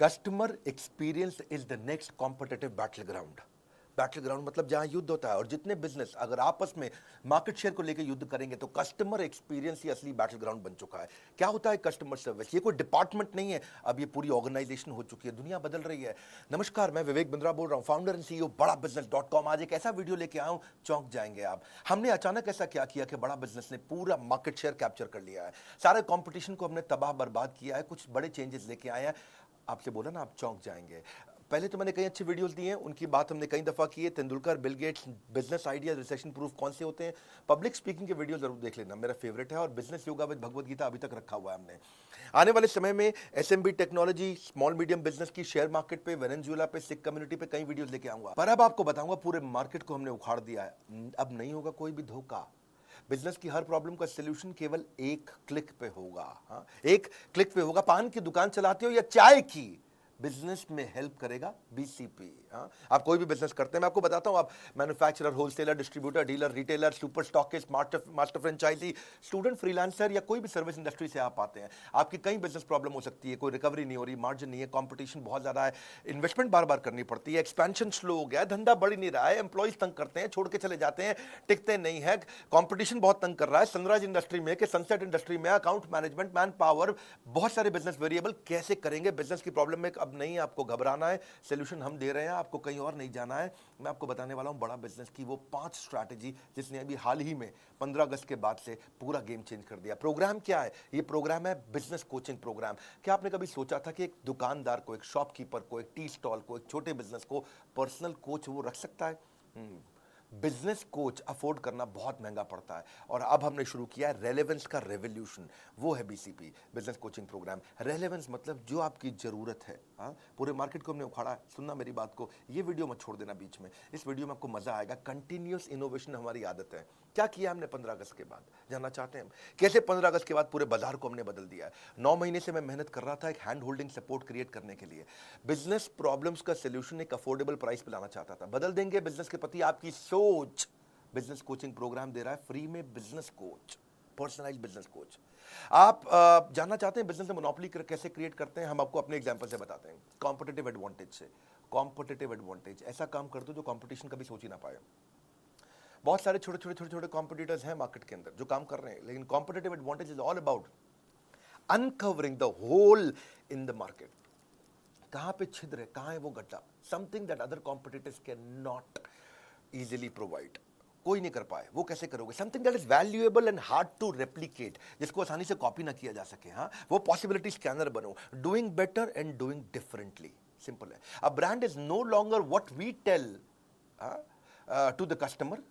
Customer experience is the next competitive battle ground. Battle ground मतलब जहां युद्ध होता है, और जितने बिजनेस अगर आपस में मार्केट शेयर को लेकर युद्ध करेंगे तो कस्टमर एक्सपीरियंस ही असली बैटल ग्राउंड बन चुका है। क्या होता है कस्टमर सर्विस? ये कोई डिपार्टमेंट नहीं है, अब ये पूरी ऑर्गेनाइजेशन हो चुकी है, दुनिया बदल रही है। नमस्कार, मैं विवेक बिंद्रा बोल रहा हूं, फाउंडर एंड सीईओ बड़ा बिजनेस.com। आज एक ऐसा वीडियो लेके आया हूं, चौंक जाएंगे आप। हमने अचानक ऐसा क्या किया कि बड़ा बिजनेस ने पूरा मार्केट शेयर कैप्चर कर लिया है, सारे कंपटीशन को हमने तबाह बर्बाद किया है, कुछ बड़े चेंजेस लेके आए हैं। आपसे बोला ना, आप चौंक जाएंगे। पहले तो मैंने कई अच्छी वीडियोस दी हैं, उनकी बात हमने कई दफा की है। Tendulkar, Bill Gates, business idea, recession proof कौन से होते हैं। पब्लिक स्पीकिंग के वीडियो जरूर देख लेना, मेरा फेवरेट है। और business yoga with Bhagavad Gita अभी तक रखा हुआ है हमने। आने वाले समय में SMB technology, small medium business की, शेयर मार्केट पे, वेनेजुएला पे, सिख कम्युनिटी पे कई वीडियोस लेके आऊंगा। पर अब आपको बताऊंगा, पूरे मार्केट को हमने उखाड़ दिया है, अब नहीं होगा कोई भी धोखा। बिजनेस की हर प्रॉब्लम का सलूशन केवल एक क्लिक पे होगा। हाँ, एक क्लिक पे होगा। पान की दुकान चलाते हो या चाय की, बिजनेस में हेल्प करेगा बीसीपी। हाँ, आप कोई भी बिजनेस करते हैं, मैं आपको बताता हूं, आप manufacturer, wholesaler, distributor, dealer, retailer, super stockist, master franchisee, student, freelancer या कोई भी सर्विस इंडस्ट्री से आप आते हैं, आपकी कई बिजनेस प्रॉब्लम हो सकती है। कोई रिकवरी नहीं हो रही, मार्जिन नहीं है, कंपटीशन बहुत ज्यादा है, इन्वेस्टमेंट बार बार करनी पड़ती है, एक्सपेंशन स्लो हो गया है, धंधा बढ़ नहीं रहा है, एम्प्लॉइज तंग करते हैं, छोड़ के चले जाते हैं, टिकते नहीं है, कंपटीशन बहुत तंग कर रहा है, सनराइज इंडस्ट्री में, सनसेट इंडस्ट्री में, अकाउंट मैनेजमेंट, मैन पावर, बहुत सारे बिजनेस वेरिएबल, कैसे करेंगे? बिजनेस की प्रॉब्लम में अब नहीं आपको घबराना है, सोल्यूशन हम दे रहे हैं, आपको कहीं और नहीं जाना है। मैं आपको बताने वाला हूं बड़ा बिजनेस की वो 5 स्ट्रैटेजी, जिसने अभी हाल ही में 15 अगस्त के बाद से पूरा गेम चेंज कर दिया। प्रोग्राम क्या है? ये प्रोग्राम है बिजनेस कोचिंग प्रोग्राम। क्या आपने कभी सोचा था कि एक दुकानदार को, एक शॉपकीपर को, एक टी स्टॉल को, एक छोटे बिजनेस को पर्सनल कोच वो रख सकता है? बिजनेस कोच अफोर्ड करना बहुत महंगा पड़ता है, और अब हमने शुरू किया है रेलेवेंस का रेवोल्यूशन। वो है BCP, business coaching program. Relevance मतलब जो आपकी जरूरत है। हाँ, पूरे मार्केट को हमने उखाड़ा। सुनना मेरी बात को, ये वीडियो मत छोड़ देना बीच में, इस वीडियो में आपको मजा आएगा। कंटिन्यूअस इनोवेशन हमारी आदत है। क्या किया हमने 15 अगस्त के बाद, जानना चाहते हैं हम? कैसे 15 अगस्त के बाद पूरे बाजार को हमने बदल दिया है। 9 महीने से मैं मेहनत कर रहा था एक हैंड होल्डिंग सपोर्ट क्रिएट करने के लिए। बिजनेस प्रॉब्लम्स का सोल्यूशन एक अफोर्डेबल प्राइस पे लाना चाहता था। बदल देंगे बिजनेस के प्रति आपकी सोच। बिजनेस कोचिंग प्रोग्राम दे रहा है फ्री में, business coach, personalise business coach. आप जानना चाहते हैं बिजनेस में मोनोपोली कैसे क्रिएट करते हैं? हम आपको अपने एग्जांपल से बताते हैं, कॉम्पिटिटिव एडवांटेज से। कॉम्पिटिटिव एडवांटेज, ऐसा काम कर दो जो कंपटीशन कभी सोच ही ना पाए। बहुत सारे छोटे कॉम्पिटिटर्स हैं मार्केट के अंदर जो काम कर रहे हैं, लेकिन competitive advantage is all about uncovering the hole in the market. कहां पे छिद्र है, कहां है वो गड्ढा, something that other competitors can not easily provide. कोई नहीं कर पाए, वो कैसे करोगे? Something that is valuable and hard to replicate, जिसको आसानी से कॉपी ना किया जा सके। हाँ, वो पॉसिबिलिटी स्कैनर बनो। Doing better and doing differently, simple है। A brand is no longer what we tell to the customer.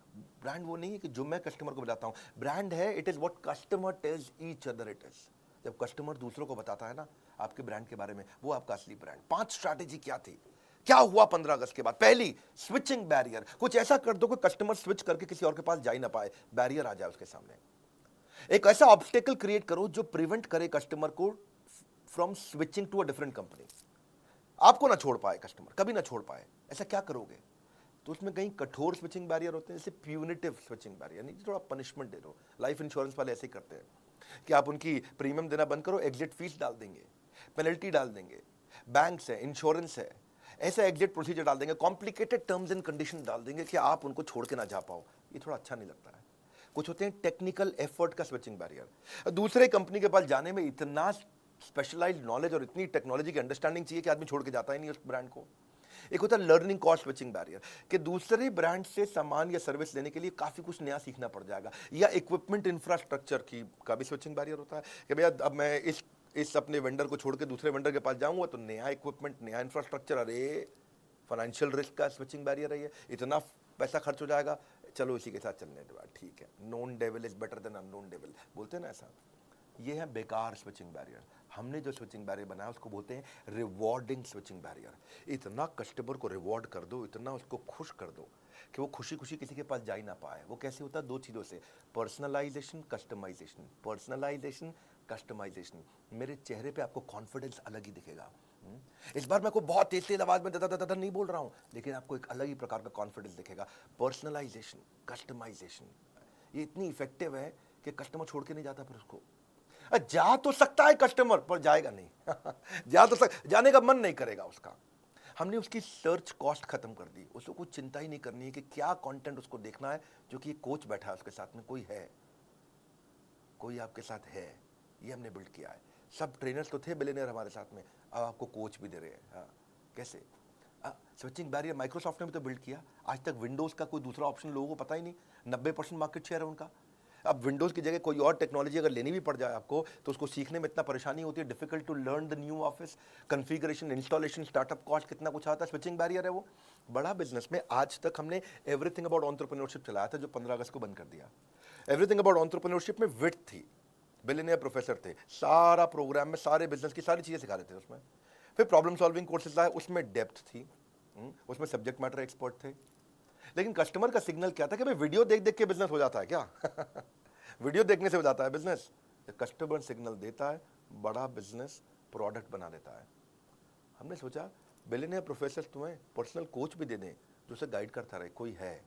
Brand वो नहीं है कि जो मैं कस्टमर को बताता हूं, ब्रांड है it is what customer tells each other it is. जब कस्टमर दूसरों को बताता है ना आपके ब्रांड के बारे में, वो आपका असली ब्रांड। 5 स्ट्रैटेजी क्या थी, क्या हुआ 15 अगस्त के बाद? पहली, स्विचिंग बैरियर। कुछ ऐसा कर दो कि कस्टमर स्विच करके किसी और के पास जा ही ना पाए, बैरियर आ जाए उसके सामने। एक ऐसा ऑब्स्टेकल क्रिएट करो जो प्रिवेंट करे कस्टमर को from switching to a different company. आपको ना छोड़ पाए कस्टमर, कभी ना छोड़ पाए। ऐसा क्या करोगे? तो उसमें कहीं कठोर स्विचिंग बैरियर होते हैं, जैसे प्यूनिटिव स्विचिंग बैरियर, नहीं, थोड़ा पनिशमेंट दे दो। लाइफ इंश्योरेंस वाले ऐसे ही करते हैं कि आप उनकी प्रीमियम देना बंद करो, एग्जिट फीस डाल देंगे, पेनल्टी डाल देंगे, बैंक्स है, इंश्योरेंस है, ऐसा एग्जिट प्रोसीजर डाल देंगे, कॉम्प्लिकेटेड टर्म्स एंड कंडीशन डाल देंगे कि आप उनको छोड़ के ना जा पाओ। ये थोड़ा अच्छा नहीं लगता है। कुछ होते हैं टेक्निकल एफर्ट का स्विचिंग बैरियर। दूसरे कंपनी के पास जाने में इतना स्पेशलाइज्ड नॉलेज और इतनी टेक्नोलॉजी की अंडरस्टैंडिंग चाहिए कि आदमी छोड़ के जाता ही नहीं उस ब्रांड को। एक होता है लर्निंग कॉस्ट स्विचिंग बैरियर, कि दूसरे ब्रांड से सामान या सर्विस लेने के लिए काफी कुछ नया सीखना पड़ जाएगा। या इक्विपमेंट इंफ्रास्ट्रक्चर की का भी स्विचिंग बैरियर होता है कि भैया अब मैं इस अपने वेंडर को छोड़ के दूसरे वेंडर के पास जाऊंगा तो नया इक्विपमेंट, नया इंफ्रास्ट्रक्चर, अरे फाइनेंशियल रिस्क का स्विचिंग बैरियर है ये, इतना पैसा खर्च हो जाएगा, चलो इसी के साथ चलने दो, ठीक है। Known devil is better than unknown devil, बोलते हैं ना ऐसा। ये है बेकार स्विचिंग बैरियर। हमने जो स्विचिंग बैरियर बनाया उसको बोलते हैं रिवॉर्डिंग स्विचिंग बैरियर। इतना कस्टमर को रिवॉर्ड कर दो, इतना उसको खुश कर दो कि वो खुशी खुशी किसी के पास जा ही ना पाए। वो कैसे होता है? 2 चीज़ों से, पर्सनलाइजेशन, कस्टमाइजेशन। Personalisation, customization. मेरे चेहरे पे आपको कॉन्फिडेंस अलग ही दिखेगा। इस बार मैं को बहुत तेज तेज आवाज में दादा नहीं बोल रहा हूं, लेकिन आपको एक अलग ही प्रकार का कॉन्फिडेंस दिखेगा। पर्सनलाइजेशन, कस्टमाइजेशन, ये इतनी इफेक्टिव है कि कस्टमर छोड़ के नहीं जाता फिर उसको। जा तो सकता है कस्टमर, पर जाएगा नहीं। जाने का मन नहीं करेगा उसका। हमने उसकी सर्च कॉस्ट खत्म कर दी, उसको कुछ चिंता ही नहीं करनी है कि क्या कंटेंट उसको देखना है, जो कि कोच बैठा है उसके साथ में, कोई आपके साथ है, ये हमने बिल्ड किया है। सब ट्रेनर्स तो थे बिलियनियर हमारे साथ में, अब आपको कोच भी दे रहे हैं। हाँ, कैसे? स्विचिंग बैरियर माइक्रोसॉफ्ट ने भी तो बिल्ड किया। आज तक विंडोज का कोई दूसरा ऑप्शन लोगों को पता ही नहीं, 90% मार्केट शेयर है उनका। अब विंडोज की जगह कोई और टेक्नोलॉजी अगर लेनी भी पड़ जाए आपको, तो उसको सीखने में इतना परेशानी होती है, difficult to learn the new office, configuration, installation, startup cost कितना कुछ आता है। स्विचिंग बैरियर है वो। बड़ा बिजनेस में आज तक हमने एवरीथिंग अबाउट एंटरप्रेन्योरशिप चलाया था, जो 15 अगस्त को बंद कर दिया। एवरीथिंग अबाउट एंटरप्रेन्योरशिप में विड्थ थी, बिलियनियर प्रोफेसर थे, सारा प्रोग्राम में सारे बिजनेस की सारी चीजें सिखा रहे थे उसमें। फिर प्रॉब्लम सॉल्विंग कोर्सेज लाए, उसमें डेप्थ थी, उसमें सब्जेक्ट मैटर एक्सपर्ट थे। लेकिन कस्टमर का सिग्नल क्या था कि भाई वीडियो देख देख के बिजनेस हो जाता है क्या? वीडियो देखने से हो जाता है बिजनेस? कस्टमर सिग्नल देता है, बड़ा बिजनेस प्रोडक्ट बना देता है। हमने सोचा बिलियनियर प्रोफेसर तुम्हें पर्सनल कोच भी दे दें, जो उसे गाइड करता रहे। कोई है,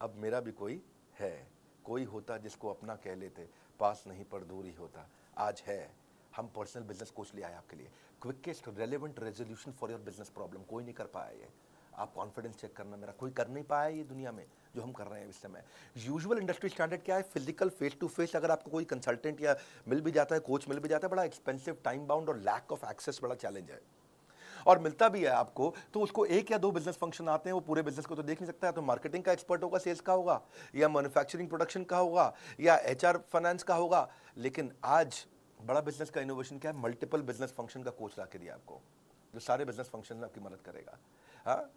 अब मेरा भी कोई है, कोई होता जिसको अपना कह लेते, पास नहीं पर दूर ही होता। आज है, हम पर्सनल बिजनेस कोच ले आए आपके लिए, quickest relevant resolution for your business problem. कोई नहीं कर पाया ये। आप कॉन्फिडेंस चेक करना, मेरा कोई कर नहीं पाया ये दुनिया में जो हम कर रहे हैं इस समय। यूजुअल इंडस्ट्री स्टैंडर्ड क्या है? फिजिकल फेस टू फेस अगर आपको कोई कंसल्टेंट या मिल भी जाता है, कोच मिल भी जाता है, बड़ा एक्सपेंसिव, टाइम बाउंड और लैक ऑफ एक्सेस बड़ा चैलेंज है। और मिलता भी है आपको तो उसको एक या दो बिजनेस फंक्शन आते हैं, वो पूरे बिजनेस को तो देख नहीं सकता है। तो मार्केटिंग का एक्सपर्ट होगा, सेल्स का होगा, या मैन्युफैक्चरिंग प्रोडक्शन का होगा, या एचआर फाइनेंस का होगा। लेकिन आज बड़ा बिजनेस का इनोवेशन क्या है? मल्टीपल बिजनेस फंक्शन का कोच ला के दिया आपको, जो सारे बिजनेस फंक्शन में आपकी मदद करेगा। हाँ,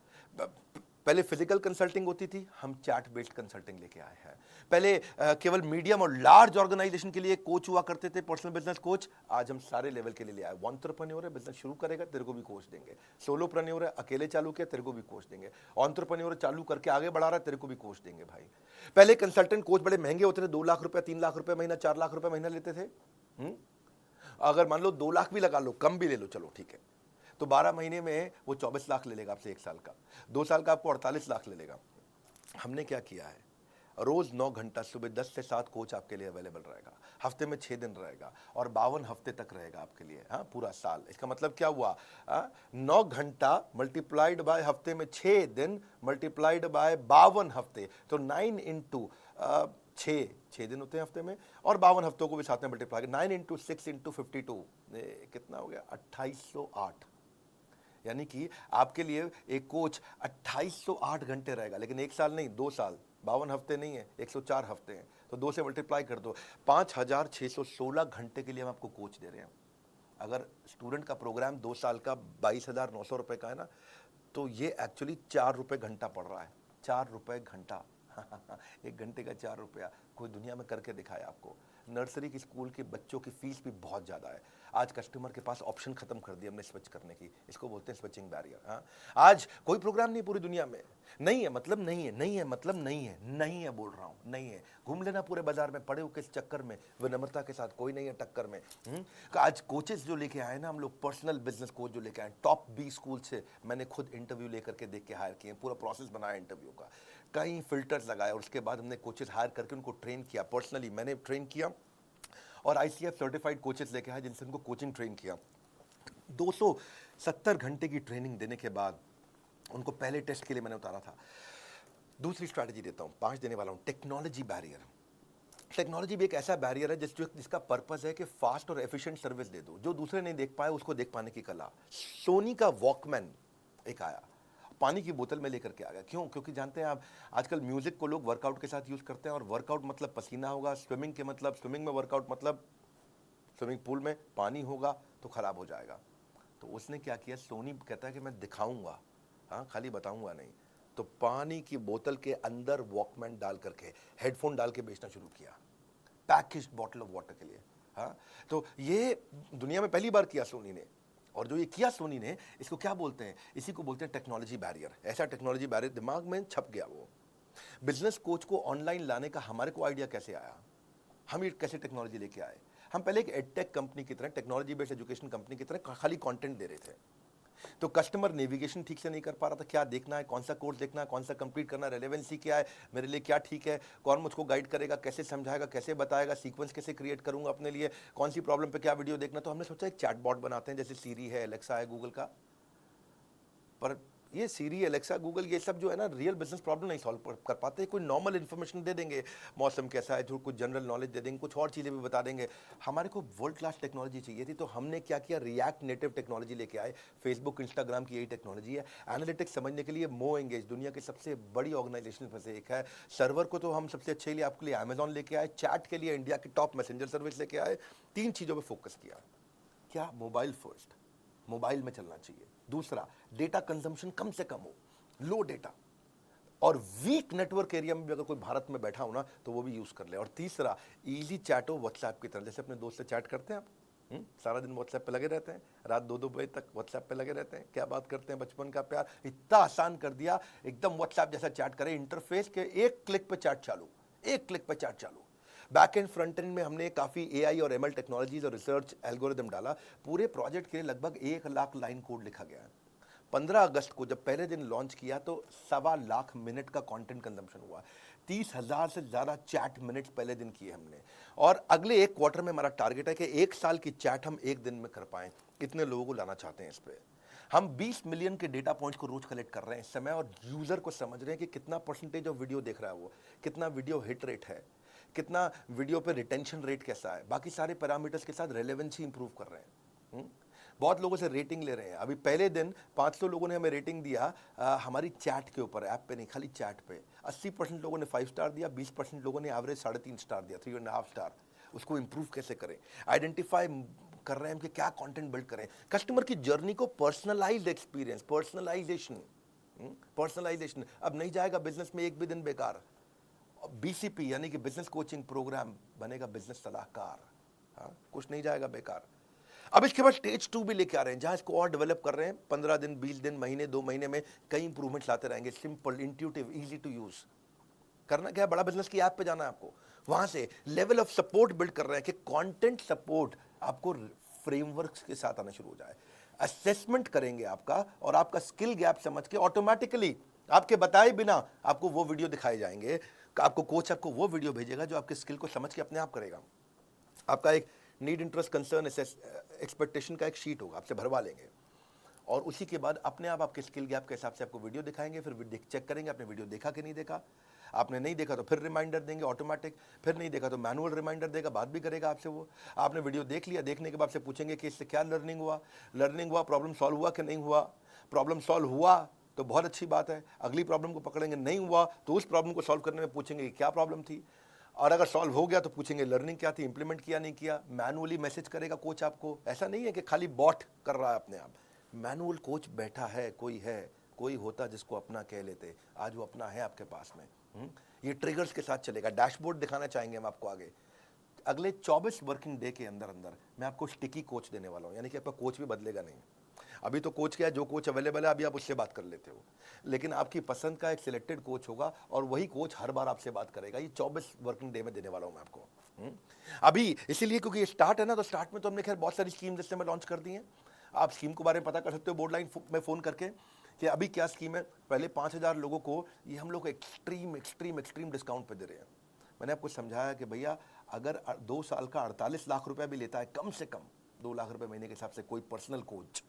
पहले फिजिकल कंसल्टिंग होती थी, हम चैट बेस्ड कंसल्टिंग लेके आए हैं। पहले केवल मीडियम और लार्ज ऑर्गेनाइजेशन के लिए कोच हुआ करते थे, पर्सनल बिजनेस कोच। आज हम सारे लेवल के लिए ले आए। एंटरप्रेन्योर है, बिजनेस शुरू करेगा, तेरे को भी कोच देंगे। सोलोप्रेन्योर है, अकेले चालू किया, तेरे को भी कोच देंगे। एंटरप्रेन्योर चालू करके आगे बढ़ा रहा है, तेरे को भी कोच देंगे भाई। पहले कंसल्टेंट कोच बड़े महंगे होते थे, 2 लाख रुपए, 3 लाख रुपए महीना, 4 लाख रुपए महीना लेते थे। अगर मान लो 2 लाख भी लगा लो, कम भी ले लो, चलो ठीक है, तो 12 महीने में वो 24 लाख ले लेगा आपसे 1 साल का। 2 साल का आपको 48 लाख ले लेगा। हमने क्या किया है? रोज 9 घंटा सुबह 10 से 7 कोच आपके लिए अवेलेबल रहेगा, हफ्ते में 6 दिन रहेगा, और 52 हफ्ते तक रहेगा आपके लिए। हाँ, पूरा साल। इसका मतलब क्या हुआ? 9 घंटा मल्टीप्लाइड बाय हफ्ते में 6 दिन मल्टीप्लाइड बाय 52 हफ्ते, तो 9 इंटू 6 दिन होते हैं हफ्ते में, और 52 हफ्तों को भी साथ में मल्टीप्लाई, 9 इंटू 6 इंटू 52, कितना हो गया? 2808। यानी कि आपके लिए एक कोच 2808 घंटे रहेगा, लेकिन 1 साल नहीं, 2 साल, 52 हफ्ते नहीं है, 104 हफ्ते हैं, तो 2 से मल्टीप्लाई कर दो, 5616 घंटे के लिए हम आपको कोच दे रहे हैं। अगर स्टूडेंट का प्रोग्राम 2 साल का 22,900 रुपए का है ना, तो ये एक्चुअली 4 रुपए घंटा पड़ रहा है। 4 रुपए घंटा। 1 घंटे का 4 रुपया, कोई दुनिया में करके दिखाया आपको। नर्सरी की स्कूल के बच्चों की फीस भी बहुत ज़्यादा है। आज कस्टमर के पास ऑप्शन खत्म कर दिया हमने स्विच करने की, इसको बोलते हैं स्विचिंग बैरियर। हाँ, आज कोई प्रोग्राम नहीं पूरी दुनिया में, नहीं है मतलब नहीं है, नहीं है मतलब नहीं है, नहीं है बोल रहा हूँ, नहीं है। घूम लेना पूरे बाजार में, पड़े हो किस चक्कर में, विनम्रता के साथ, कोई नहीं है टक्कर में। आज कोचेस जो लेके आए ना हम लोग, पर्सनल बिजनेस कोच जो लेके आए, टॉप 20 स्कूल से मैंने खुद इंटरव्यू लेकर के देख के हायर किए, पूरा प्रोसेस बनाया इंटरव्यू का, कई फिल्टर्स लगाए, और उसके बाद हमने कोचेस हायर करके उनको ट्रेन किया। पर्सनली मैंने ट्रेन किया, और ICF सर्टिफाइड कोचेस लेके आए जिनसे उनको कोचिंग ट्रेन किया। 270 घंटे की ट्रेनिंग देने के बाद उनको पहले टेस्ट के लिए मैंने उतारा था। दूसरी स्ट्रैटेजी देता हूं, 5 देने वाला हूं, टेक्नोलॉजी बैरियर। टेक्नोलॉजी भी एक ऐसा बैरियर है जिसका पर्पस है कि फास्ट और एफिशिएंट सर्विस दे दो, जो दूसरे नहीं देख पाए उसको देख पाने की कला। सोनी का वॉकमैन एक आया, पानी की बोतल में लेकर के आ गया। क्यों? क्योंकि जानते हैं आप, आजकल म्यूजिक को लोग वर्कआउट के साथ यूज करते हैं, और वर्कआउट मतलब पसीना होगा, स्विमिंग के मतलब, स्विमिंग में वर्कआउट मतलब स्विमिंग पूल में पानी होगा तो खराब हो जाएगा। तो उसने क्या किया, सोनी कहता है कि मैं दिखाऊंगा, हाँ, खाली बताऊंगा नहीं। तो पानी की बोतल के अंदर वॉकमैन डाल करके, हेडफोन डाल के बेचना शुरू किया, पैकेज्ड बॉटल ऑफ वाटर के लिए। हाँ, तो ये दुनिया में पहली बार किया सोनी ने। और जो ये किया सोनी ने, इसको क्या बोलते हैं? इसी को बोलते हैं टेक्नोलॉजी बैरियर। ऐसा टेक्नोलॉजी बैरियर दिमाग में छप गया। वो बिजनेस कोच को ऑनलाइन लाने का हमारे को आइडिया कैसे आया? हम ये कैसे टेक्नोलॉजी लेके आए? हम पहले एक एडटेक कंपनी की तरह, टेक्नोलॉजी बेस्ड एजुकेशन कंपनी की तरह खाली कंटेंट दे रहे थे। तो कस्टमर नेविगेशन ठीक से नहीं कर पा रहा था, क्या देखना है, कौन सा कोर्स देखना है, कौन सा कंप्लीट करना है, रेलेवेंसी क्या है, मेरे लिए क्या ठीक है, कौन मुझको गाइड करेगा, कैसे समझाएगा, कैसे बताएगा, सीक्वेंस कैसे क्रिएट करूंगा अपने लिए, कौन सी प्रॉब्लम पे क्या वीडियो देखना। तो हमने सोचा एक चैटबॉट बनाते हैं, जैसे सीरी है, एलेक्सा है गूगल का। पर ये सीरी, एलेक्सा, गूगल, ये सब जो है ना, रियल बिजनेस प्रॉब्लम नहीं सॉल्व कर पाते। कोई नॉर्मल इन्फॉर्मेशन दे देंगे, मौसम कैसा है, जो कुछ जनरल नॉलेज दे देंगे, कुछ और चीज़ें भी बता देंगे। हमारे को वर्ल्ड क्लास टेक्नोलॉजी चाहिए थी, तो हमने क्या किया, रिएक्ट नेटिव टेक्नोलॉजी लेके आए। फेसबुक, इंस्टाग्राम की यही टेक्नोलॉजी है। एनालिटिक्स समझने के लिए मो एंगेज दुनिया की सबसे बड़ी ऑर्गेनाइजेशन में से एक है। सर्वर को तो हम सबसे अच्छे लिए आपके लिए अमेजॉन लेके आए, चैट के लिए इंडिया की टॉप मैसेंजर सर्विस लेके आए। 3 चीज़ों पर फोकस किया। क्या? मोबाइल फर्स्ट, मोबाइल में चलना चाहिए। दूसरा, डेटा कंजम्पशन कम से कम हो, लो डेटा, और वीक नेटवर्क एरिया में भी अगर कोई भारत में बैठा हो ना तो वो भी यूज कर ले। और तीसरा, इजी चैट हो व्हाट्सएप की तरह, जैसे अपने दोस्त से चैट करते हैं आप। सारा दिन व्हाट्सएप पे लगे रहते हैं, रात 2-2 बजे तक व्हाट्सएप पे लगे रहते हैं, क्या बात करते हैं, बचपन का प्यार। इतना आसान कर दिया, एकदम व्हाट्सएप जैसा चैट करें, इंटरफेस के एक क्लिक पे चैट चालू, एक क्लिक पे चैट चालू। बैक एंड फ्रंट एंड में हमने काफ़ी एआई और एमएल टेक्नोलॉजीज और रिसर्च एल्गोरिदम डाला। पूरे प्रोजेक्ट के लिए लगभग 1 लाख लाइन कोड लिखा गया है। 15 अगस्त को जब पहले दिन लॉन्च किया तो 1.25 लाख मिनट का कंटेंट कंजम्पशन हुआ। 30,000 से ज़्यादा चैट मिनट्स पहले दिन किए हमने। और अगले 1 क्वार्टर में हमारा टारगेट है कि 1 साल की चैट हम 1 दिन में कर पाएं। इतने लोगों को लाना चाहते हैं इस पे। हम 20 मिलियन के डेटा पॉइंट्स को रोज कलेक्ट कर रहे हैं इस समय, और यूजर को समझ रहे हैं कि कितना परसेंटेज ऑफ वीडियो देख रहा है वो, कितना वीडियो हिट रेट है, कितना वीडियो पे रिटेंशन रेट कैसा है, बाकी सारे पैरामीटर्स के साथ रेलेवेंसी इंप्रूव कर रहे हैं। बहुत लोगों से रेटिंग ले रहे हैं। अभी पहले दिन 500 लोगों ने हमें रेटिंग दिया हमारी चैट के ऊपर, ऐप पे नहीं, खाली चैट पे। 80% लोगों ने 5 स्टार दिया, 20% लोगों ने एवरेज 3.5 स्टार दिया, 3.5 स्टार। उसको इंप्रूव कैसे करें, आइडेंटिफाई कर रहे हैं हम कि क्या कंटेंट बिल्ड करें, कस्टमर की जर्नी को पर्सनलाइज्ड एक्सपीरियंस, पर्सनलाइजेशन। अब नहीं जाएगा बिजनेस में एक भी दिन बेकार। बीसीपी यानी कि बिजनेस कोचिंग प्रोग्राम बनेगा बिजनेस सलाहकार। हाँ, कुछ नहीं जाएगा बेकार। अब इसके बाद स्टेज 2 भी लेके आ रहे हैं, जहां इसको और डेवलप कर रहे हैं। 15 दिन, 20 दिन, महीने, 2 महीने में कई इंप्रूवमेंट्स लाते रहेंगे। Simple, intuitive, easy to use. करना क्या है, बड़ा बिजनेस की ऐप पे जाना है आपको। वहां से लेवल ऑफ सपोर्ट बिल्ड कर रहे हैं कि कंटेंट सपोर्ट आपको फ्रेमवर्क्स के साथ आना शुरू हो जाए। असेसमेंट करेंगे आपका, और आपका स्किल गैप समझ के ऑटोमेटिकली आपके बताए बिना आपको वो वीडियो दिखाए जाएंगे। आपको कोच आपको वो वीडियो भेजेगा जो आपके स्किल को समझ के अपने आप करेगा। आपका एक नीड, इंटरेस्ट, कंसर्न, एक्सपेक्टेशन का एक शीट होगा, आपसे भरवा लेंगे, और उसी के बाद अपने आप आपके स्किल गैप के हिसाब से आपको वीडियो दिखाएंगे। फिर चेक करेंगे आपने वीडियो देखा कि नहीं देखा। आपने नहीं देखा तो फिर रिमाइंडर देंगे ऑटोमेटिक, फिर नहीं देखा तो मैनुअल रिमाइंडर देगा, बात भी करेगा आपसे वो। आपने वीडियो देख लिया, देखने के बाद से पूछेंगे कि इससे क्या लर्निंग हुआ, प्रॉब्लम सॉल्व हुआ कि नहीं हुआ। प्रॉब्लम सॉल्व हुआ तो बहुत अच्छी बात है, अगली प्रॉब्लम को पकड़ेंगे। नहीं हुआ तो उस प्रॉब्लम को सॉल्व करने में पूछेंगे कि क्या प्रॉब्लम थी, और अगर सॉल्व हो गया तो पूछेंगे लर्निंग क्या थी, इंप्लीमेंट किया नहीं किया। मैनुअली मैसेज करेगा कोच आपको, ऐसा नहीं है कि खाली बॉट कर रहा है अपने आप। मैनुअल कोच बैठा है, कोई होता जिसको अपना कह लेते, आज वो अपना है आपके पास में। ये ट्रिगर्स के साथ चलेगा। डैशबोर्ड दिखाना चाहेंगे हम आपको आगे। अगले 24 वर्किंग डे के अंदर अंदर मैं आपको स्टिकी कोच देने वाला हूँ, यानी कि आपका कोच भी बदलेगा नहीं। अभी तो कोच क्या है, जो कोच अवेलेबल है अभी आप उससे बात कर लेते हो, लेकिन आपकी पसंद का एक सिलेक्टेड कोच होगा, और वही कोच हर बार आपसे बात करेगा। ये 24 वर्किंग डे में देने वाला हूं मैं आपको। अभी इसीलिए क्योंकि ये स्टार्ट है ना, तो स्टार्ट में तो हमने खैर बहुत सारी स्कीम जिससे मैं लॉन्च कर दी है। आप स्कीम के बारे में पता कर सकते हो बोर्ड लाइन में फ़ोन करके कि अभी क्या स्कीम है। पहले 5,000 लोगों को ये हम लोग एक्सट्रीम डिस्काउंट पे दे रहे हैं। मैंने आपको समझाया कि भैया अगर 2 साल का 48 लाख रुपया भी लेता है, कम से कम 2 लाख रुपए महीने के हिसाब से कोई पर्सनल कोच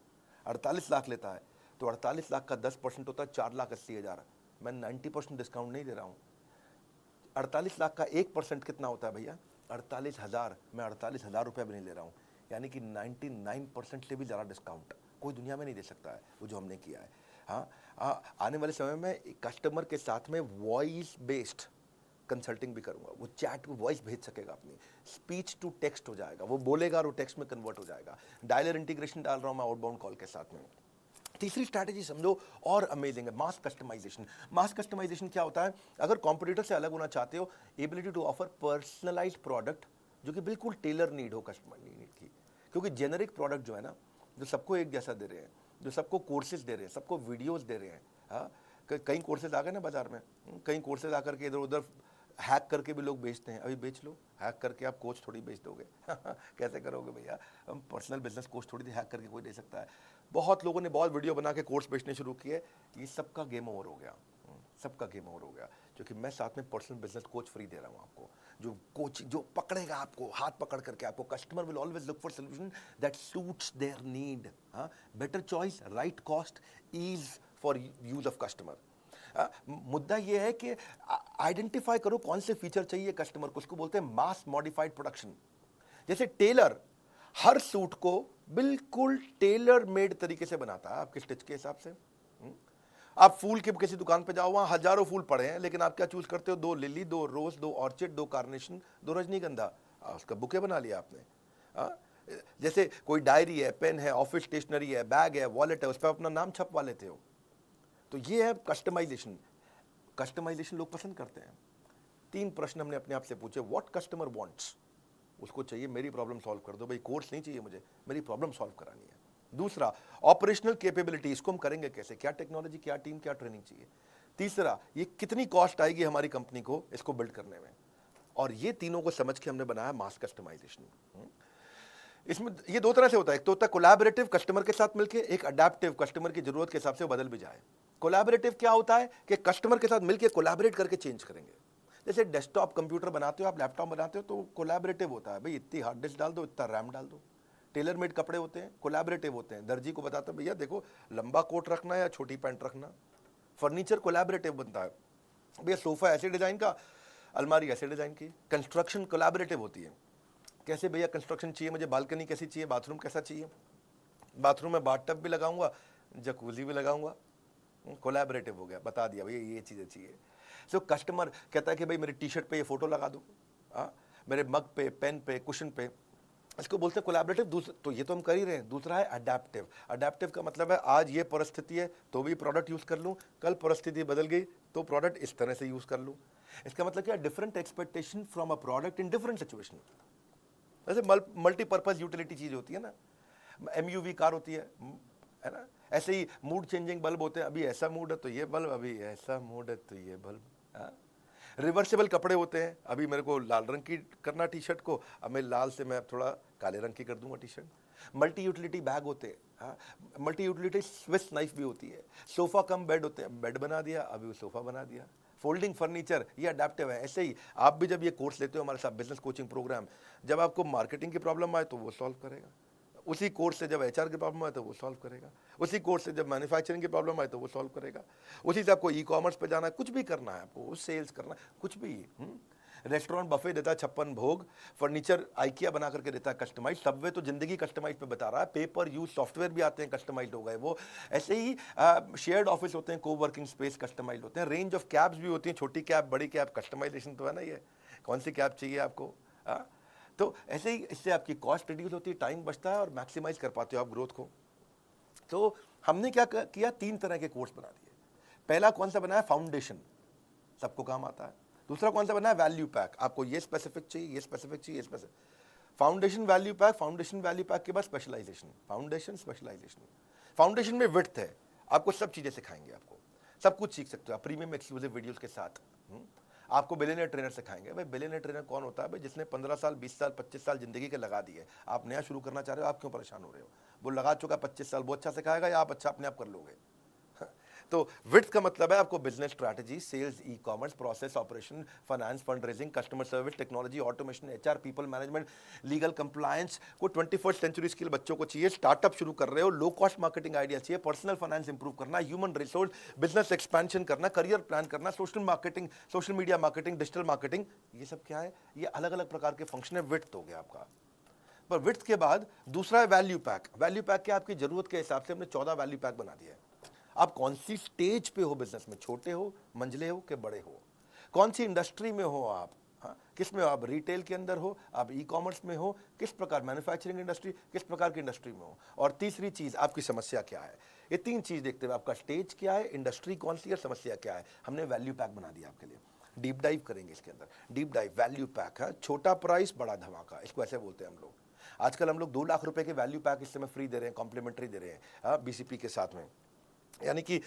48 लाख लेता है, तो 48 लाख का 10% होता है 4,80,000। मैं 90% डिस्काउंट नहीं दे रहा हूँ। 48 लाख का 1% कितना होता है भैया? 48,000। मैं 48,000 रुपये भी नहीं ले रहा हूँ, यानी कि 99% से भी ज़्यादा डिस्काउंट कोई दुनिया में नहीं दे सकता है वो जो हमने किया है। हाँ, आने वाले समय में कस्टमर के साथ में वॉइस बेस्ड कंसल्टिंग भी करूंगा। वो चैट में वॉइस भेज सकेगा, अपनी स्पीच टू टेक्स्ट हो जाएगा, वो बोलेगा और वो टेक्स्ट में कन्वर्ट हो जाएगा। डायलर इंटीग्रेशन डाल रहा हूं मैं आउटबाउंड कॉल के साथ में। तीसरी स्ट्रैटेजी समझो और अमेजिंग है, मास कस्टमाइजेशन। मास कस्टमाइजेशन क्या होता है? अगर कॉम्पिटिटर से अलग होना चाहते हो, ability to offer personalised product जो कि बिल्कुल टेलर नीड हो कस्टमर नीड की। क्योंकि जेनरिक प्रोडक्ट जो है ना, जो सबको एक जैसा दे रहे हैं, जो सबको कोर्सेज दे रहे हैं, सबको वीडियोस दे रहे हैं। हाँ, कई कोर्सेज आ गए ना बाजार में, कई कोर्सेज आकर के इधर उधर हैक करके भी लोग बेचते हैं, अभी बेच लो, हैक करके आप कोच थोड़ी बेच दोगे कैसे करोगे भैया, हम पर्सनल बिजनेस कोच थोड़ी हैक करके कोई दे सकता है। बहुत लोगों ने बहुत वीडियो बना के कोर्स बेचने शुरू किए, ये सबका गेम ओवर हो गया, सबका गेम ओवर हो गया, क्योंकि मैं साथ में पर्सनल बिजनेस कोच फ्री दे रहा हूँ आपको, जो कोच जो पकड़ेगा आपको, हाथ पकड़ करके आपको, customer will always look for solution that suits their need, better choice, right cost, ease for use of customer. मुद्दा यह है कि आइडेंटिफाई करो कौन से फीचर चाहिए कस्टमर को, उसको बोलते हैं मास मॉडिफाइड प्रोडक्शन। जैसे टेलर हर सूट को बिल्कुल टेलर मेड तरीके से बनाता है आपके स्टिच के हिसाब से। आप फूल की किसी दुकान पे जाओ, वहां हजारों फूल पड़े हैं, लेकिन आप क्या चूज करते हो, 2 लिली, 2 रोज, 2 ऑर्चिड, 2 कार्नेशन, 2 रजनीगंधा, उसका बुके बना लिया आपने। जैसे कोई डायरी है, पेन है, ऑफिस स्टेशनरी है, बैग है, वॉलेट है, उस पर अपना नाम छपवा लेते हो। तो ये है कस्टमाइजेशन। कस्टमाइजेशन लोग पसंद करते हैं। 3 प्रश्न हमने अपने आप से पूछे, व्हाट कस्टमर वांट्स, उसको चाहिए मेरी प्रॉब्लम सॉल्व कर दो भाई, कोर्स नहीं चाहिए मुझे, मेरी प्रॉब्लम सॉल्व करानी है। दूसरा, ऑपरेशनल कैपेबिलिटी, इसको हम करेंगे कैसे, क्या टेक्नोलॉजी, क्या टीम, क्या ट्रेनिंग चाहिए। तीसरा, ये कितनी कॉस्ट आएगी हमारी कंपनी को इसको बिल्ड करने में। और ये तीनों को समझ के हमने बनाया मास कस्टमाइजेशन। इसमें ये 2 तरह से होता है, एक तो होता है कोलैबोरेटिव, कस्टमर के साथ मिलकर, एक अडैप्टिव, कस्टमर की जरूरत के हिसाब से बदल भी जाए। कोलैबोरेटिव क्या होता है कि कस्टमर के साथ मिलकर कोलैबोरेट करके चेंज करेंगे। जैसे डेस्कटॉप कंप्यूटर बनाते हो आप, लैपटॉप बनाते हो, तो कोलैबोरेटिव होता है, भाई इतनी हार्ड डिस्क डाल दो, इतना रैम डाल दो। टेलर मेड कपड़े होते हैं, कोलैबोरेटिव होते हैं, दर्जी को बताता है भैया देखो लंबा कोट रखना है या छोटी पैंट रखना। फर्नीचर कोलैबोरेटिव बनता है, भैया सोफा ऐसे डिजाइन का, अलमारी ऐसे डिजाइन की। कंस्ट्रक्शन कोलैबोरेटिव होती है, कैसे भैया कंस्ट्रक्शन चाहिए मुझे, बालकनी कैसी चाहिए, बाथरूम कैसा चाहिए, बाथरूम में बाथटब भी लगाऊंगा, जकूजी भी लगाऊंगा, कोलैबोरेटिव हो गया, बता दिया भैया ये चीज़ें चाहिए। सो कस्टमर कहता है कि भाई मेरी टी शर्ट पे ये फोटो लगा दो, मेरे मग पे, पेन पे, कुशन पे, इसको बोलते हैं कोलैबोरेटिव। तो ये तो हम कर ही रहे हैं। दूसरा है अडैप्टिव। अडैप्टिव का मतलब है आज ये परिस्थिति है तो भी प्रोडक्ट यूज़ कर लूँ, कल परिस्थिति बदल गई तो प्रोडक्ट इस तरह से यूज़ कर लूँ। इसका मतलब क्या, different expectation from a product in different situation. जैसे मल्टीपर्पज यूटिलिटी चीज़ होती है ना, MUV कार होती है ना, ऐसे ही मूड चेंजिंग बल्ब होते हैं, अभी ऐसा मूड है तो ये बल्ब, अभी ऐसा मूड है तो ये बल्ब। रिवर्सिबल कपड़े होते हैं, अभी मेरे को लाल रंग की करना टी शर्ट को, अब मैं लाल से मैं थोड़ा काले रंग की कर दूंगा T shirt. Multi utility bag होते हैं, मल्टी यूटिलिटी स्विस नाइफ भी होती है। सोफा कम बेड होते हैं, बेड बना दिया, अभी वो सोफा बना दिया। फोल्डिंग फर्नीचर, ये अडेप्टिव है। ऐसे ही आप भी जब ये कोर्स लेते हो हमारे साथ, बिजनेस कोचिंग प्रोग्राम, जब आपको मार्केटिंग की प्रॉब्लम आए तो वो सॉल्व करेगा, उसी कोर्स से जब HR की प्रॉब्लम आए तो वो सॉल्व करेगा, उसी कोर्स से जब मैन्युफैक्चरिंग की प्रॉब्लम आए तो वो सॉल्व करेगा, उसी से आपको ई-कॉमर्स पे जाना है, कुछ भी करना है आपको, सेल्स करना है, कुछ भी। रेस्टोरेंट बफे देता है 56 भोग, फर्नीचर आइकिया बना करके देता है कस्टमाइज, सबवे तो जिंदगी कस्टमाइज पे बता रहा है, पेपर यूज सॉफ्टवेयर भी आते हैं कस्टमाइज हो गए वो। ऐसे ही शेयर्ड ऑफिस होते हैं, को वर्किंग स्पेस कस्टमाइज होते हैं, रेंज ऑफ कैब्स भी होती हैं, छोटी कैब, बड़ी कैब, कस्टमाइजेशन तो है ना, ये कौन सी कैब चाहिए आपको। तो ऐसे ही इससे आपकी कॉस्ट रिड्यूस होती है, टाइम बचता है और मैक्सिमाइज कर पाते हो आप ग्रोथ को। तो हमने क्या किया, 3 तरह के कोर्स बना दिए। पहला कौन सा बनाया, फाउंडेशन, सबको काम आता है। दूसरा कौन सा बनाया, वैल्यू पैक, आपको ये स्पेसिफिक चाहिए, ये स्पेसिफिक चाहिए, ये specific. Foundation, value pack, foundation, value pack के बाद स्पेशलाइजेशन, फाउंडेशन, स्पेशलाइजेशन। फाउंडेशन में विड्थ है, आपको सब चीजें सिखाएंगे, आपको सब कुछ सीख सकते हो आप प्रीमियम एक्सक्लूसिव वीडियोस के साथ। आपको बिलियनियर ट्रेनर सिखाएंगे। भाई बिलियनियर ट्रेनर कौन होता है, भाई जिसने 15 साल, 20 साल, 25 साल जिंदगी के लगा दिए। आप नया शुरू करना चाह रहे हो, आप क्यों परेशान हो रहे हो, वो लगा चुका 25 साल, वो अच्छा सिखाएगा या आप अच्छा अपने आप कर लोगे। तो विड्थ का मतलब है आपको business strategy, sales, e-commerce, process, operation, finance, fund raising, customer service, technology, automation, HR, people management, legal compliance को 21st सेंचुरी स्किल बच्चों को चाहिए। स्टार्टअप शुरू कर रहे हो, लो कॉस्ट मार्केटिंग आइडिया चाहिए, पर्सनल फाइनेंस इंप्रूव करना, ह्यूमन रिसोर्स, बिजनेस एक्सपेंशन करना, करियर प्लान करना, social marketing, social media marketing, digital marketing, ये सब क्या है, ये अलग अलग प्रकार के फंक्शन है। विड्थ हो गया आपका। पर विड्थ के बाद दूसरा है वैल्यू पैक। वैल्यू पैक के आपकी जरूरत के हिसाब से हमने 14 वैल्यू पैक बना दिया है। आप कौन सी स्टेज पे हो बिजनेस में, छोटे हो, मंझले हो कि बड़े हो, कौन सी इंडस्ट्री में हो आप, किस में हो आप, रिटेल के अंदर हो, आप ई-कॉमर्स में हो, किस प्रकार मैन्युफैक्चरिंग इंडस्ट्री, किस प्रकार की इंडस्ट्री में हो, और तीसरी चीज आपकी समस्या क्या है। ये 3 चीज देखते हुए आपका स्टेज क्या है, इंडस्ट्री कौन सी है, समस्या क्या है, हमने वैल्यू पैक बना दिया आपके लिए। डीप डाइव करेंगे इसके अंदर, डीप डाइव वैल्यू पैक है, छोटा प्राइस बड़ा धमाका, इसको ऐसे बोलते हैं हम लोग। आजकल हम लोग 2 लाख रुपए के वैल्यू पैक इस समय फ्री दे रहे हैं, कॉम्प्लीमेंट्री दे रहे हैं BCP के साथ में। यानी कि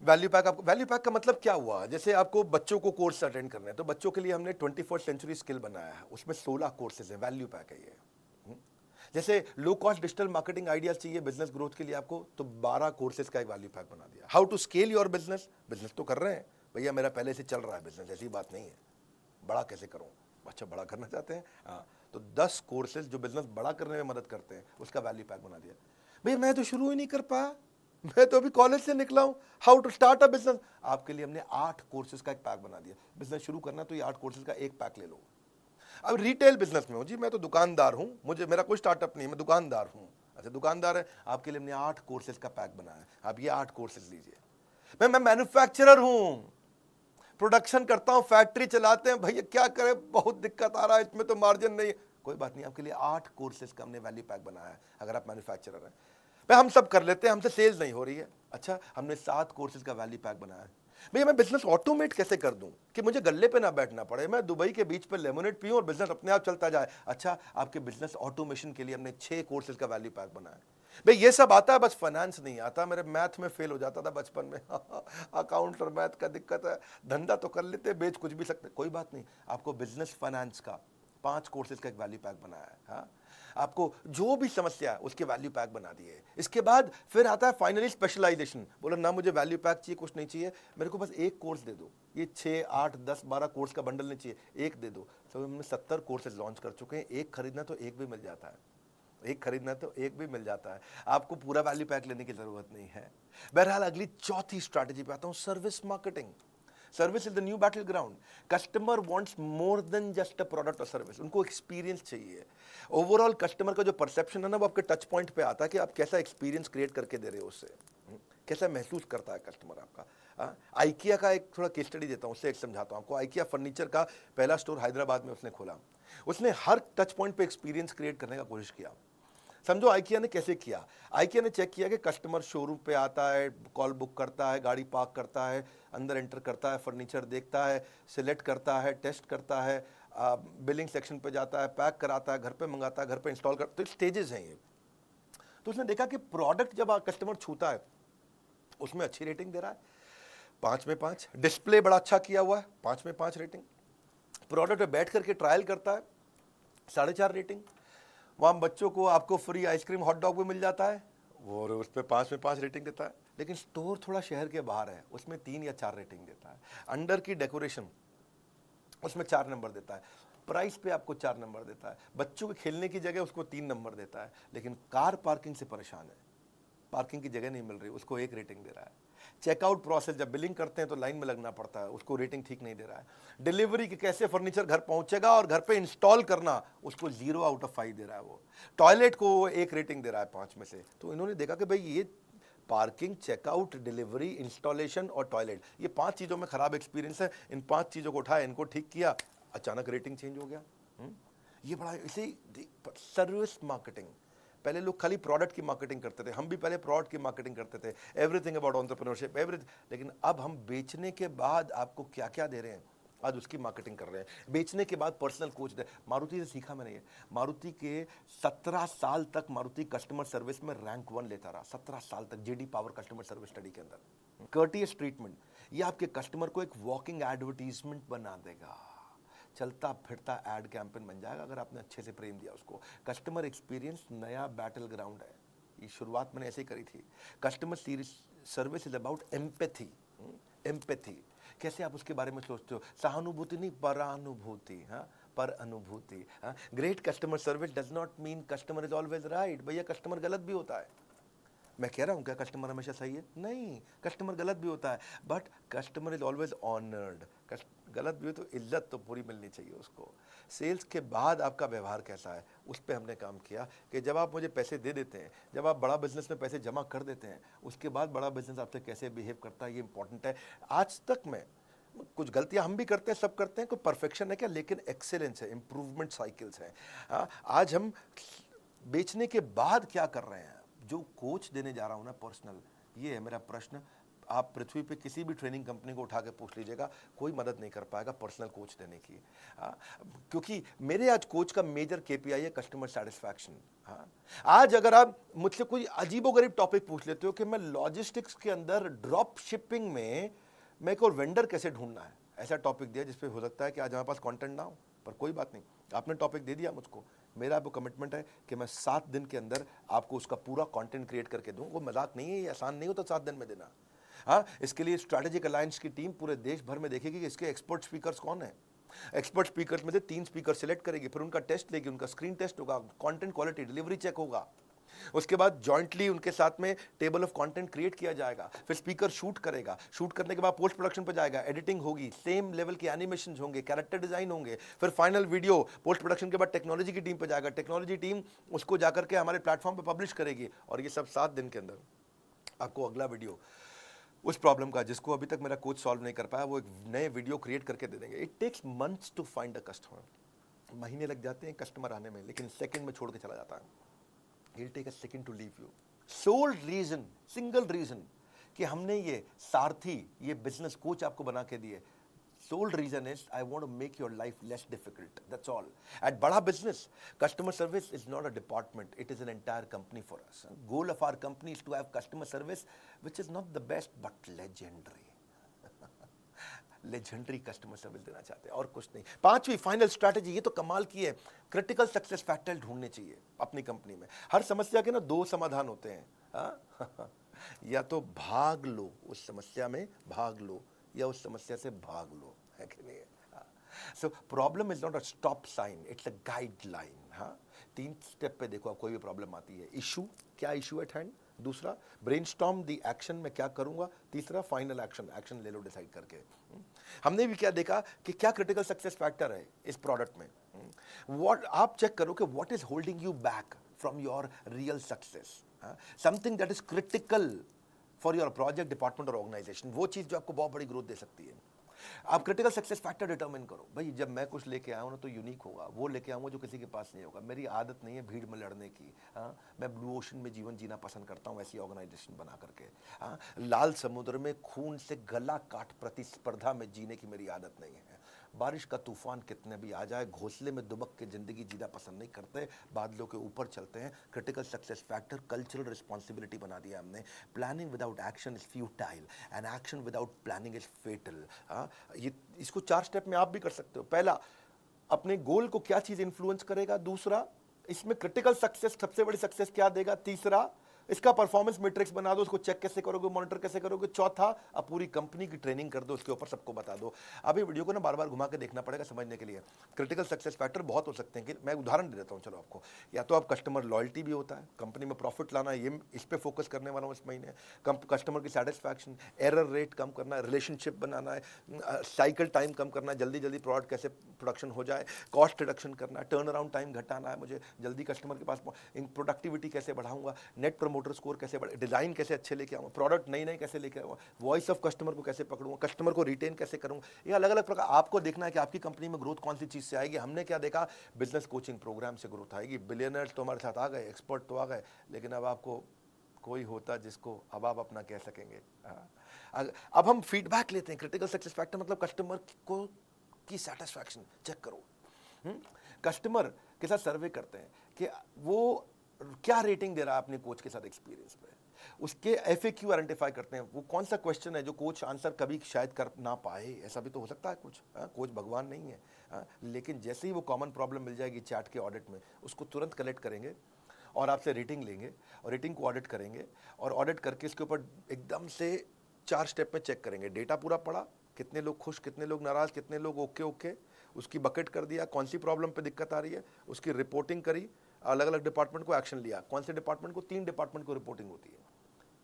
वैल्यू पैक, आपको वैल्यू पैक का मतलब क्या हुआ? जैसे आपको बच्चों को कोर्स अटेंड करने हैं, तो बच्चों के लिए हमने 21st सेंचुरी स्किल बनाया है, उसमें 16 कोर्सेज हैं, वैल्यू पैक है ये। जैसे low cost digital marketing ideas चाहिए बिजनेस ग्रोथ के लिए आपको, तो 12 कोर्सेज का एक वैल्यू पैक बना दिया। How to scale your business, business तो कर रहे हैं भैया, मेरा पहले से चल रहा है बिजनेस, ऐसी बात नहीं है, बड़ा कैसे करूं? अच्छा, बड़ा करना चाहते हैं, हाँ, तो 10 कोर्सेज जो बिजनेस बड़ा करने में मदद करते हैं, उसका वैल्यू पैक बना दिया। भैया मैं तो शुरू ही नहीं कर पाया, मैं तो अभी कॉलेज से निकला हूं, how to start a business, आपके लिए हमने 8 कोर्सेज का एक पैक बना दिया। बिजनेस शुरू करना तो ये 8 कोर्सेज का एक पैक ले लो। अब रिटेल बिजनेस में हो जी, मैं तो दुकानदार हूं, मुझे मेरा कोई स्टार्टअप नहीं है, मैं दुकानदार हूं। अच्छा, दुकानदार है, आपके लिए हमने 8 कोर्सेज का पैक बनाया है, आप ये 8 कोर्सेज लीजिए। मैं मैन्युफैक्चरर हूं, प्रोडक्शन करता हूं, फैक्ट्री चलाते हैं, भैया क्या करें, बहुत दिक्कत आ रहा है, इसमें तो मार्जिन नहीं है, कोई बात नहीं, आपके लिए 8 कोर्सेज का हमने वैल्यू पैक बनाया है। अगर आप मैन्युफैक्चरर हैं, भाई हम सब कर लेते हैं, हमसे सेल्स नहीं हो रही है, अच्छा हमने 7 कोर्सेज का वैल्यू पैक बनाया है। भैया मैं बिजनेस ऑटोमेट कैसे कर दूं कि मुझे गल्ले पे ना बैठना पड़े, मैं दुबई के बीच पे लेमोनेड पीऊं और बिजनेस अपने आप चलता जाए। अच्छा, आपके बिजनेस ऑटोमेशन के लिए हमने 6 कोर्सेज का वैल्यू पैक बनाया है। भाई ये सब आता है, बस फाइनेंस नहीं आता, मेरे मैथ में फेल हो जाता था बचपन में अकाउंट और मैथ का दिक्कत है, धंधा तो कर लेते, बेच कुछ भी सकते, कोई बात नहीं, आपको बिजनेस फाइनेंस का 5 कोर्सेज का एक वैल्यू पैक बनाया है। हाँ, आपको जो भी समस्या है उसके वैल्यू पैक बना दिए। इसके बाद फिर आता है फाइनली स्पेशलाइजेशन, बोलो ना मुझे वैल्यू पैक चाहिए, कुछ नहीं चाहिए, मेरे को बस एक कोर्स दे दो, ये 6, 8, 10, 12 कोर्स का बंडल नहीं चाहिए, एक दे दो। तो हमने 70 कोर्सेज लॉन्च कर चुके हैं, एक खरीदना तो एक भी मिल जाता है, एक खरीदना तो एक भी मिल जाता है, आपको पूरा वैल्यू पैक लेने की जरूरत नहीं है। बहरहाल अगली चौथी स्ट्रैटेजी पे आता हूं, service marketing. Service is the new battle ground. Customer wants more than just a product और सर्विस, उनको एक्सपीरियंस चाहिए। ओवरऑल कस्टमर का जो परसेप्शन है ना, वो आपके टच पॉइंट पे आता है कि आप कैसा एक्सपीरियंस क्रिएट करके दे रहे हो उससे, कैसा महसूस करता है कस्टमर आपका। आइकिया का एक थोड़ा केस स्टडी देता हूँ, उससे एक समझाता हूँ आपको। आइकिया फर्नीचर का पहला स्टोर हैदराबाद में उसने खोला, उसने हर टच पॉइंट पे एक्सपीरियंस क्रिएट करने का कोशिश किया। समझो आइकिया ने कैसे किया, आइकिया ने चेक किया कि कस्टमर शोरूम पे आता है, कॉल बुक करता है, गाड़ी पार्क करता है, अंदर एंटर करता है, फर्नीचर देखता है, सिलेक्ट करता है, टेस्ट करता है, बिलिंग सेक्शन पे जाता है, पैक कराता है, घर पे मंगाता है, घर पे इंस्टॉल करता है, तो स्टेजेस हैं ये। तो उसने देखा कि प्रोडक्ट जब कस्टमर छूता है उसमें अच्छी रेटिंग दे रहा है, 5 में 5, डिस्प्ले बड़ा अच्छा किया हुआ है, 5 में 5 रेटिंग, प्रोडक्ट पे बैठ करके ट्रायल करता है, 4.5 रेटिंग, वहाँ बच्चों को आपको फ्री आइसक्रीम हॉट डॉग भी मिल जाता है, वो उस पर 5 में 5 रेटिंग देता है। लेकिन स्टोर थोड़ा शहर के बाहर है, उसमें 3 या 4 रेटिंग देता है। अंडर की डेकोरेशन उसमें 4 नंबर देता है, प्राइस पे आपको 4 नंबर देता है, बच्चों के खेलने की जगह उसको 3 नंबर देता है। लेकिन कार पार्किंग से परेशान है, पार्किंग की जगह नहीं मिल रही, उसको 1 रेटिंग दे रहा है। चेकआउट प्रोसेस, जब बिलिंग करते हैं तो लाइन में लगना पड़ता है, उसको रेटिंग ठीक नहीं दे रहा है। डिलीवरी की कैसे फर्नीचर घर पहुंचेगा और घर पे इंस्टॉल करना, उसको 0 आउट ऑफ 5 दे रहा है वो। टॉयलेट को वो 1 रेटिंग दे रहा है 5 में से। तो इन्होंने देखा कि भाई ये पार्किंग, चेकआउट, डिलीवरी, इंस्टॉलेशन और टॉयलेट, ये 5 चीज़ों में खराब एक्सपीरियंस है, इन 5 चीज़ों को उठाया, इनको ठीक किया, अचानक रेटिंग चेंज हो गया। ये बड़ा इसे सर्विस मार्केटिंग। पहले लोग खाली प्रोडक्ट की मार्केटिंग करते थे, हम भी पहले प्रोडक्ट की मार्केटिंग करते थे, एवरीथिंग अबाउट एंटरप्रेन्योरशिप एवरीथिंग। लेकिन अब हम बेचने के बाद आपको क्या क्या दे रहे हैं, आज उसकी मार्केटिंग कर रहे हैं। बेचने के बाद पर्सनल कोच दे, मारुति से सीखा मैंने ये। मारुति के 17 साल तक मारुति कस्टमर सर्विस में रैंक 1 लेता रहा, 17 साल तक, JD power customer service study के अंदर। कर्टियस ट्रीटमेंट, ये आपके कस्टमर को एक वॉकिंग एडवर्टीजमेंट बना देगा, चलता फिरता एड कैंपेन बन जाएगा अगर आपने अच्छे से प्रेम दिया उसको। कस्टमर एक्सपीरियंस नया बैटल ग्राउंड है, ये शुरुआत मैंने ऐसे ही करी थी। Customer service is about empathy. Empathy कैसे आप उसके बारे में सोचते हो, सहानुभूति नहीं, परानुभूति। हाँ, पर अनुभूति। हाँ, great customer service does not mean customer is always right. भैया कस्टमर गलत भी होता है, मैं कह रहा हूँ क्या कस्टमर हमेशा सही है? नहीं, कस्टमर गलत भी होता है, but customer is always honoured. गलत भी हो तो इज्जत तो पूरी मिलनी चाहिए उसको। सेल्स के बाद आपका व्यवहार कैसा है, उस पर हमने काम किया कि जब आप मुझे पैसे दे देते हैं, जब आप बड़ा बिजनेस में पैसे जमा कर देते हैं, उसके बाद बड़ा बिजनेस आपसे कैसे बिहेव करता है, ये इंपॉर्टेंट है। आज तक में कुछ गलतियां हम भी करते हैं, सब करते हैं, कोई परफेक्शन है क्या, लेकिन एक्सेलेंस है, इंप्रूवमेंट साइकिल्स हैं। आज हम बेचने के बाद क्या कर रहे हैं, जो कोच देने जा रहा हूं ना पर्सनल, ये है मेरा प्रश्न। आप पृथ्वी पे किसी भी ट्रेनिंग कंपनी को उठा के पूछ लीजिएगा, कोई मदद नहीं कर पाएगा पर्सनल कोच देने की। क्योंकि मेरे आज कोच का मेजर केपीआई है कस्टमर सेटिस्फैक्शन। हाँ, आज अगर आप मुझसे कोई अजीबोगरीब टॉपिक पूछ लेते हो कि मैं लॉजिस्टिक्स के अंदर ड्रॉप शिपिंग में मैं एक और वेंडर कैसे ढूंढना है, ऐसा टॉपिक दिया जिसपे हो सकता है कि आज हमारे पास कंटेंट ना हो, पर कोई बात नहीं, आपने टॉपिक दे दिया मुझको, मेरा आपको कमिटमेंट है कि मैं 7 दिन के अंदर आपको उसका पूरा कंटेंट क्रिएट करके दूं। वो मजाक नहीं है, ये आसान नहीं हो तो 7 दिन में देना। हाँ, इसके लिए स्ट्रैटेजिक अलायंस की टीम पूरे देश भर में देखेगी कि इसके एक्सपर्ट स्पीकर्स कौन है। एक्सपर्ट स्पीकर्स में से 3 स्पीकर सिलेक्ट करेगी, फिर उनका टेस्ट लेगी, उनका स्क्रीन टेस्ट होगा, कंटेंट क्वालिटी डिलीवरी चेक होगा, उसके बाद जॉइंटली उनके साथ में टेबल ऑफ कंटेंट क्रिएट किया जाएगा, फिर स्पीकर शूट करेगा, शूट करने के बाद पोस्ट प्रोडक्शन पे जाएगा, एडिटिंग होगी, सेम लेवल के एनिमेशन होंगे, कैरेक्टर डिजाइन होंगे, फिर फाइनल वीडियो पोस्ट प्रोडक्शन के बाद टेक्नोलॉजी की टीम पे जाएगा, टेक्नोलॉजी टीम उसको जाकर के हमारे प्लेटफॉर्म पे पब्लिश करेगी, और ये सब 7 दिन के अंदर आपको अगला वीडियो उस प्रॉब्लम का जिसको अभी तक मेरा कोच सॉल्व नहीं कर पाया, वो एक नए वीडियो क्रिएट करके दे देंगे। It takes months to find a customer, महीने लग जाते हैं कस्टमर आने में, लेकिन सेकंड में छोड़ के चला जाता है। He'll take a second to leave you. Sole reason, single reason कि हमने ये सारथी, ये बिजनेस कोच आपको बना के दिए, sole reason is I want to make your life less difficult. That's all. At बड़ा business, customer service is not a department. It is an entire company for us. Goal of our company is to have customer service, which is not the best but legendary. Legendary customer service देना चाहते हैं और कुछ नहीं। 5वीं final strategy, ये तो कमाल की है, क्रिटिकल सक्सेस फैक्टर ढूंढने चाहिए अपनी कंपनी में। हर समस्या के ना 2 समाधान होते हैं, हाँ? या तो भाग लो उस समस्या में, भाग लो, या उस समस्या से भाग लो, है कि नहीं? So problem is not a stop sign, it's a guideline. हाँ, 3 स्टेप पे देखो, कोई भी प्रॉब्लम आती है, इशू, क्या इशू एट हैंड, दूसरा ब्रेनस्टॉर्म दी एक्शन, मैं क्या करूंगा, तीसरा फाइनल एक्शन, एक्शन ले लो डिसाइड करके। हमने भी क्या देखा कि क्या क्रिटिकल सक्सेस फैक्टर है इस प्रोडक्ट में। व्हाट आप चेक करो कि what is holding you back from your real success, something that is critical for your project, department और ऑर्गेनाइजेशन, वो चीज जो आपको बहुत बड़ी ग्रोथ दे सकती है। आप क्रिटिकल सक्सेस फैक्टर डिटरमिन करो, भाई जब मैं कुछ लेके आया हूं ना तो यूनिक होगा, वो लेके आऊंगा जो किसी के पास नहीं होगा, मेरी आदत नहीं है भीड़ में लड़ने की। हाँ, मैं ब्लू ओशन में जीवन जीना पसंद करता हूं, ऐसी ऑर्गेनाइजेशन बना करके। हाँ, लाल समुद्र में खून से गला काट प्रतिस्पर्धा में जीने की मेरी आदत नहीं है। बारिश का तूफान कितने भी आ जाए, घोंसले में दुबक के जिंदगी जीना पसंद नहीं करते, बादलों के ऊपर चलते हैं। Critical success factor cultural responsibility बना दिया हमने। Planning without action is futile and action without planning is fatal. ये इसको 4 स्टेप में आप भी कर सकते हो। पहला, अपने गोल को क्या चीज इंफ्लुएंस करेगा, दूसरा इसमें क्रिटिकल सक्सेस सबसे बड़ी सक्सेस क्या देगा, तीसरा इसका परफॉर्मेंस मैट्रिक्स बना दो, उसको चेक कैसे करोगे, मॉनिटर कैसे करोगे, चौथा अब पूरी कंपनी की ट्रेनिंग कर दो, उसके ऊपर सबको बता दो। अब ये वीडियो को ना बार बार घुमा के देखना पड़ेगा समझने के लिए। क्रिटिकल सक्सेस फैक्टर बहुत हो सकते हैं, कि मैं उदाहरण दे देता हूँ चलो आपको। या तो आप कस्टमर लॉयल्टी भी होता है, कंपनी में प्रॉफिट लाना, ये इस पे फोकस करने वाला हूँ इस महीने। कस्टमर की सेटिस्फैक्शन, एरर रेट कम करना है, रिलेशनशिप बनाना है, साइकिल टाइम कम करना है, जल्दी जल्दी प्रोडक्ट कैसे प्रोडक्शन हो जाए, कॉस्ट रिडक्शन करना है, टर्न अराउंड टाइम घटाना है, मुझे जल्दी कस्टमर के पास प्रोडक्टिविटी कैसे बढ़ाऊंगा, नेट प्रमोटर स्कोर कैसे बढ़े, डिजाइन कैसे अच्छे लेके आऊँ, प्रोडक्ट नई नई कैसे लेके आऊँ, वॉइस ऑफ कस्टमर को कैसे पकड़ूँ, कस्टमर को रिटेन कैसे करूँ। ये अलग अलग प्रकार आपको देखना है कि आपकी कंपनी में ग्रोथ कौन सी चीज़ से आएगी। हमने क्या देखा, बिजनेस कोचिंग प्रोग्राम से ग्रोथ आएगी। बिलियनर्स तो हमारे साथ आ गए, एक्सपर्ट तो आ गए, लेकिन अब आपको कोई होता जिसको अब आप अपना कह सकेंगे। अब हम फीडबैक लेते हैं। क्रिटिकल सक्सेस फैक्टर मतलब कस्टमर को की सेटिस्फैक्शन चेक करो। कस्टमर के साथ सर्वे करते हैं कि वो क्या रेटिंग दे रहा है अपने कोच के साथ एक्सपीरियंस पे, उसके FAQ आइडेंटिफाई करते हैं, वो कौन सा क्वेश्चन है जो कोच आंसर कभी शायद कर ना पाए, ऐसा भी तो हो सकता है कुछ। कोच भगवान नहीं है। लेकिन जैसे ही वो कॉमन प्रॉब्लम मिल जाएगी चैट के ऑडिट में, उसको तुरंत कलेक्ट करेंगे और आपसे रेटिंग लेंगे और रेटिंग को ऑडिट करेंगे, और ऑडिट करके इसके ऊपर एकदम से 4 स्टेप में चेक करेंगे। डेटा पूरा पड़ा, कितने लोग खुश, कितने लोग नाराज, कितने लोग ओके ओके, उसकी बकेट कर दिया, कौन सी प्रॉब्लम पे दिक्कत आ रही है, उसकी रिपोर्टिंग करी, अलग अलग डिपार्टमेंट को एक्शन लिया। कौन से डिपार्टमेंट को, 3 डिपार्टमेंट को रिपोर्टिंग होती है।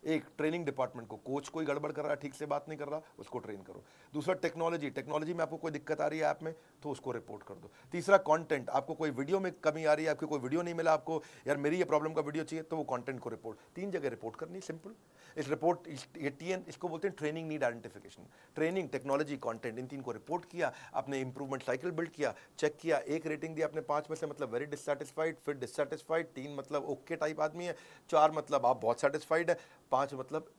एक ट्रेनिंग डिपार्टमेंट को, कोच कोई गड़बड़ कर रहा है, ठीक से बात नहीं कर रहा, उसको ट्रेन करो। दूसरा टेक्नोलॉजी में आपको कोई दिक्कत आ रही है ऐप में तो उसको रिपोर्ट कर दो। तीसरा कंटेंट, आपको कोई वीडियो में कमी आ रही है, आपको कोई वीडियो नहीं मिला, आपको यार मेरी ये प्रॉब्लम का वीडियो चाहिए, तो वो कंटेंट को रिपोर्ट, 3 जगह रिपोर्ट करनी, सिंपल। इस रिपोर्ट TN इसको बोलते हैं training need identification. Training, technology, content, इन 3 को रिपोर्ट किया, आपने इंप्रूवमेंट साइकिल बिल्ड किया, चेक किया, 1 रेटिंग दी आपने 5 में से, मतलब वेरी डिससैटिस्फाइड, फिर डिससैटिस्फाइड, 3 मतलब ओके टाइप आदमी है, 4 मतलब आप बहुत सेटिस्फाइड है, 5 मतलब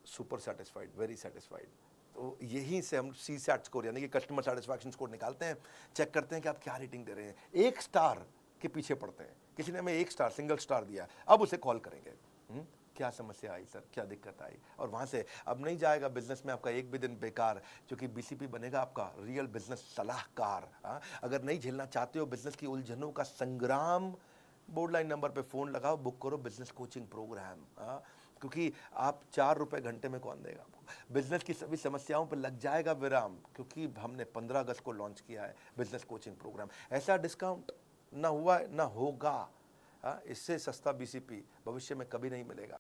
सुपर सेटिस्फाइड, वेरी सेटिस्फाइड। तो यहीं से हम सी सैट स्कोर यानी कि कस्टमर सेटिस्फैक्शन स्कोर निकालते हैं, चेक करते हैं कि आप क्या रेटिंग दे रहे हैं। 1 स्टार के पीछे पड़ते हैं, किसी ने हमें 1 स्टार सिंगल स्टार दिया, अब उसे कॉल करेंगे, क्या समस्या आई सर, क्या दिक्कत आई, और वहाँ से अब नहीं जाएगा बिजनेस में आपका एक भी दिन बेकार, क्योंकि बीसीपी बनेगा आपका रियल बिजनेस सलाहकार। हाँ, अगर नहीं झेलना चाहते हो बिजनेस की उलझनों का संग्राम, बोर्ड लाइन नंबर पे फ़ोन लगाओ, बुक करो बिजनेस कोचिंग प्रोग्राम। हाँ, क्योंकि आप 4 रुपए घंटे में कौन देगा आपको। बिजनेस की सभी समस्याओं पर लग जाएगा विराम, क्योंकि हमने 15 अगस्त को लॉन्च किया है बिजनेस कोचिंग प्रोग्राम। ऐसा डिस्काउंट ना हुआ है ना होगा। हाँ, इससे सस्ता बीसीपी भविष्य में कभी नहीं मिलेगा।